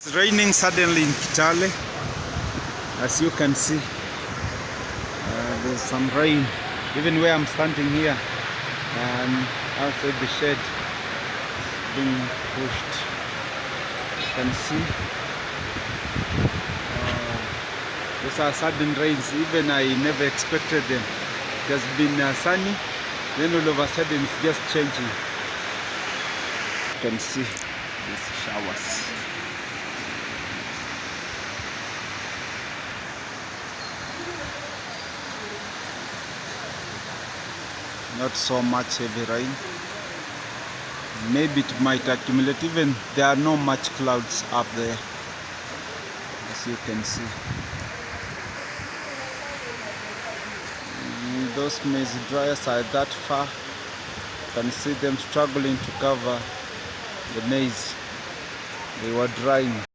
It's raining suddenly in Kitale. As you can see, there's some rain even where I'm standing here, and outside the shed being pushed. You can see these are sudden rains. Even I never expected them. It has been sunny, then all of a sudden it's just changing. You can see these showers. Not so much heavy rain. Maybe it might accumulate. Even there are not much clouds up there, as you can see. Those maize dryers are that far. You can see them struggling to cover the maize. They were drying.